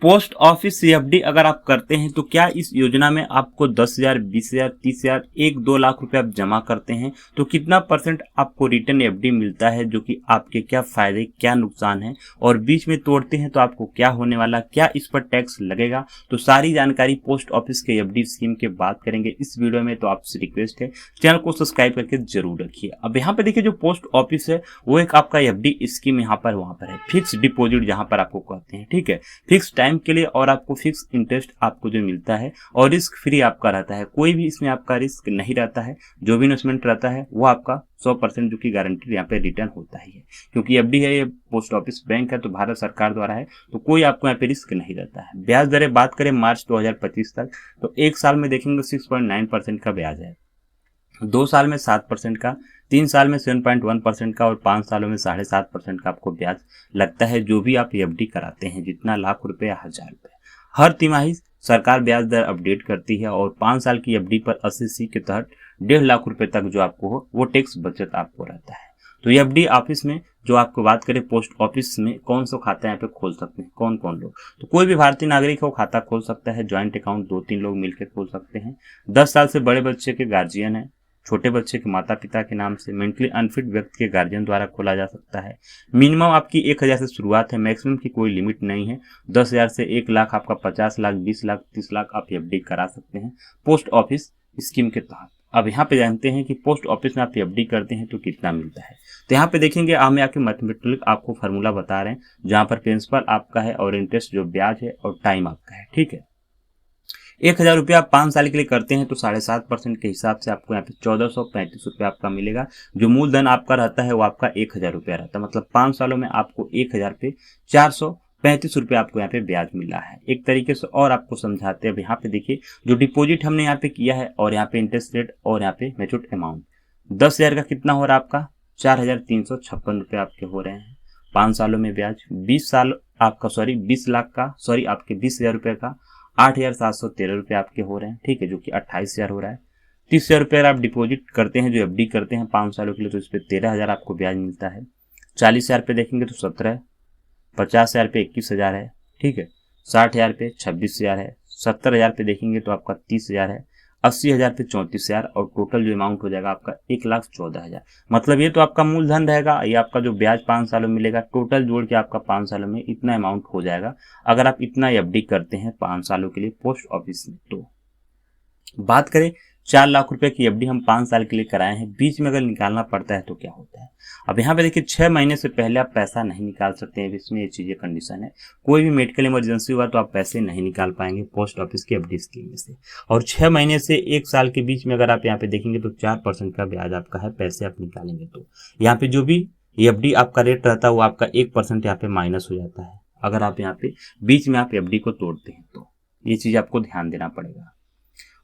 Post office CFD अगर आप करते हैं तो क्या इस योजना में आपको 10,000, 20,000, 30,000, 1-2 लाख रुपए आप जमा करते हैं तो कितना परसेंट आपको रिटर्न एफडी मिलता है, जो कि आपके क्या फायदे क्या नुकसान है, और बीच में तोड़ते हैं तो आपको क्या होने वाला, क्या इस पर टैक्स लगेगा, तो सारी जानकारी पोस्ट ऑफिस के एफडी स्कीम के बात करेंगे इस वीडियो में। तो आपसे रिक्वेस्ट है चैनल को सब्सक्राइब करके जरूर रखिए। अब यहाँ पे देखिए जो पोस्ट ऑफिस है वो एक आपका एफडी स्कीम यहाँ पर वहां पर है, फिक्स डिपोजिट जहां पर आपको कहते हैं, ठीक है, फिक्स टाइम के लिए, और आपको फिक्स इंटरेस्ट आपको जो मिलता है और रिस्क फ्री आपका रहता है, कोई भी इसमें आपका रिस्क नहीं रहता है। जो भी इन्वेस्टमेंट रहता है वो आपका 100% जो कि गारंटीड यहाँ पे रिटर्न होता ही है, क्योंकि एफडी है, ये पोस्ट ऑफिस बैंक है तो भारत सरकार द्वारा है, तो कोई आपको यहाँ पे रिस्क नहीं रहता है। ब्याज दरें बात करें मार्च 2025 तक तो एक साल में देखेंगे 6.9% का ब्याज है, 2 साल में 7% का, 3 साल में 7.1% का और 5 सालों में 7.5% का आपको ब्याज लगता है, जो भी आप एफडी कराते हैं, जितना लाख रुपए या 1,000 रुपए। हर तिमाही सरकार ब्याज दर अपडेट करती है और 5 साल की एफडी पर 80C के तहत 1.5 लाख रुपए तक जो आपको हो वो टैक्स बचत आपको रहता है। तो एफडी ऑफिस में जो आपको बात करें, पोस्ट ऑफिस में कौन सा खाता यहाँ पे खोल सकते हैं, कौन कौन लोग, तो कोई भी भारतीय नागरिक वो खाता खोल सकता है। ज्वाइंट अकाउंट 2-3 लोग मिलकर खोल सकते हैं। 10 साल से बड़े बच्चे के गार्जियन है, छोटे बच्चे के माता पिता के नाम से, मेंटली अनफिट व्यक्ति के गार्जियन द्वारा खोला जा सकता है। मिनिमम आपकी 1,000 से शुरुआत है, मैक्सिमम की कोई लिमिट नहीं है। 10,000 से 1 लाख, आपका 50 लाख, 20 लाख, 30 लाख आप एफडी करा सकते हैं पोस्ट ऑफिस स्कीम के तहत। अब यहाँ पे जानते हैं कि पोस्ट ऑफिस में आप एफडी करते हैं तो कितना मिलता है। तो यहाँ पे देखेंगे हम यहाँ के मैथमेटिकल आपको फार्मूला बता रहे हैं, जहाँ पर प्रिंसिपल आपका है और इंटरेस्ट जो ब्याज है और टाइम आपका है, ठीक है। 1,000 रुपया आप 5 साल के लिए करते हैं तो 7.5% के हिसाब से आपको यहाँ पे 1,435 रुपया आपका मिलेगा। जो मूलधन आपका रहता है वो आपका 1,000 रुपया रहता है, मतलब 5 सालों में आपको 1,000 पे 435 रुपये आपको यहाँ पे ब्याज मिला है। एक तरीके से और आपको समझाते हैं, अब यहाँ पे देखिए जो डिपॉजिट हमने यहाँ पे किया है और यहाँ पे इंटरेस्ट रेट और यहाँ पे मैच्योर्ड अमाउंट, 10,000 का कितना हो रहा है आपका 4,356 रुपये आपके हो रहे हैं 5 सालों में ब्याज। 20 लाख का आपके 20,000 रुपये का 8,713 रुपये आपके हो रहे हैं, ठीक है, जो कि 28,000 हो रहा है। 30,000 रुपये आप डिपॉजिट करते हैं, जो एफडी करते हैं 5 सालों के लिए, तो इस पर 13,000 आपको ब्याज मिलता है। 40,000 पे देखेंगे तो 17, 50,000 पे 21,000 है, ठीक है, 60,000 पे 26,000 है, 70,000 पे देखेंगे तो आपका 30,000 है, 80,000 पे 34,000 और टोटल जो अमाउंट हो जाएगा आपका 1,14,000। मतलब ये तो आपका मूलधन रहेगा, ये आपका जो ब्याज 5 सालों में मिलेगा, टोटल जोड़ के आपका 5 सालों में इतना अमाउंट हो जाएगा अगर आप इतना एफडी करते हैं 5 सालों के लिए पोस्ट ऑफिस में। तो बात करें 4 लाख रुपए की एफडी हम 5 साल के लिए कराए हैं, बीच में अगर निकालना पड़ता है तो क्या होता है। अब यहाँ पे देखिए 6 महीने से पहले आप पैसा नहीं निकाल सकते हैं, इसमें ये चीजें कंडीशन है। कोई भी मेडिकल इमरजेंसी हुआ तो आप पैसे नहीं निकाल पाएंगे पोस्ट ऑफिस की एफडी स्कीम में से। और 6 महीने से 1 साल के बीच में अगर आप यहाँ पे देखेंगे तो 4% का ब्याज आपका है, पैसे आप निकालेंगे तो यहाँ पे जो भी एफडी आपका रेट रहता है वो आपका 1% यहाँ पे माइनस हो जाता है अगर आप यहाँ पे बीच में आप एफडी को तोड़ते हैं। तो ये चीज आपको ध्यान देना पड़ेगा।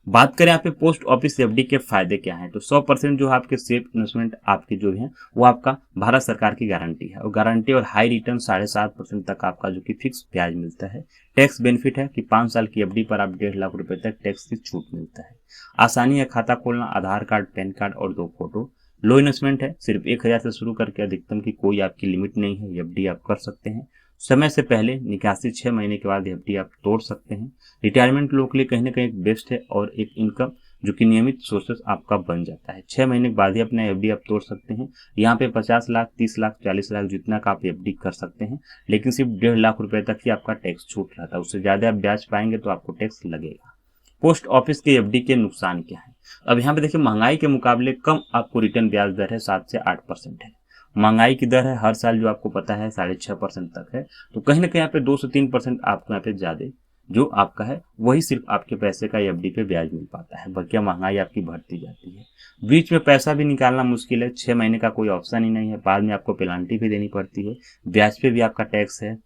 बात करें यहाँ पे पोस्ट ऑफिस एफडी के फायदे क्या हैं, तो 100% जो आपके सेफ इन्वेस्टमेंट आपके जो है वो आपका भारत सरकार की गारंटी है, और गारंटी और हाई रिटर्न 7.5% तक आपका जो कि फिक्स ब्याज मिलता है। टैक्स बेनिफिट है कि 5 साल की एफडी पर आप 1.5 लाख रुपए तक टैक्स की छूट मिलता है। आसानी है खाता खोलना, आधार कार्ड, पैन कार्ड और 2 फोटो। लो इन्वेस्टमेंट है, सिर्फ 1,000 से शुरू करके अधिकतम की कोई आपकी लिमिट नहीं है, एफडी आप कर सकते हैं। समय से पहले निकासी, 6 महीने के बाद एफडी आप तोड़ सकते हैं। रिटायरमेंट लोगों के लिए कहीं ना कहीं बेस्ट है और एक इनकम जो कि नियमित सोर्सेस आपका बन जाता है। 6 महीने के बाद ही अपना एफडी आप तोड़ सकते हैं। यहाँ पे 50 लाख, 30 लाख, 40 लाख जितना का आप एफडी कर सकते हैं, लेकिन सिर्फ 1.5 लाख रुपए तक ही आपका टैक्स छूट रहता है। उससे ज्यादा आप ब्याज पाएंगे तो आपको टैक्स लगेगा। पोस्ट ऑफिस के एफडी के नुकसान क्या है, अब यहाँ पे देखिए महंगाई के मुकाबले कम आपको रिटर्न ब्याज दर है, 7 से 8% है। महंगाई की दर है हर साल जो आपको पता है 6.5% तक है, तो कहीं ना कहीं यहाँ पे 2 से 3% आपको यहाँ पे ज्यादा जो आपका है वही सिर्फ आपके पैसे का एफडी पे ब्याज मिल पाता है, बाकी महंगाई आपकी बढ़ती जाती है। बीच में पैसा भी निकालना मुश्किल है, 6 महीने का कोई ऑप्शन ही नहीं है, बाद में आपको पेनाल्टी भी देनी पड़ती है, ब्याज पे भी आपका टैक्स है,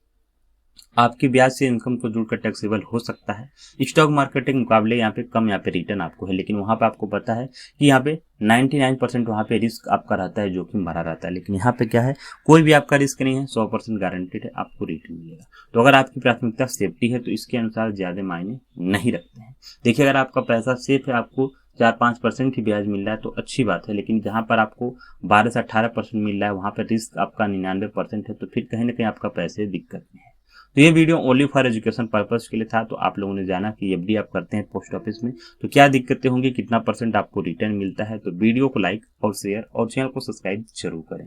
आपकी ब्याज से इनकम को जुड़कर टैक्सेबल हो सकता है। स्टॉक मार्केट के मुकाबले यहाँ पे कम यहाँ पे रिटर्न आपको है, लेकिन वहां पे आपको पता है कि यहाँ पे 99% वहाँ पे रिस्क आपका रहता है, जोखिम भरा रहता है, लेकिन यहाँ पे क्या है कोई भी आपका रिस्क नहीं है, 100% गारंटेड है आपको रिटर्न मिलेगा। तो अगर आपकी प्राथमिकता सेफ्टी है तो इसके अनुसार ज्यादा मायने नहीं रखते हैं। देखिए अगर आपका पैसा सेफ है, आपको 4-5% ही ब्याज मिल रहा है तो अच्छी बात है, लेकिन जहां पर आपको 12 से 18% मिल रहा है वहां पर रिस्क आपका 99% है, तो फिर कहीं ना कहीं आपका पैसे दिक्कत में है। तो ये video only for education purpose के लिए था। तो आप लोगों ने जाना कि एफडी आप करते हैं पोस्ट ऑफिस में तो क्या दिक्कतें होंगी, कितना % आपको रिटर्न मिलता है। तो वीडियो को लाइक और शेयर और चैनल को सब्सक्राइब जरूर करें।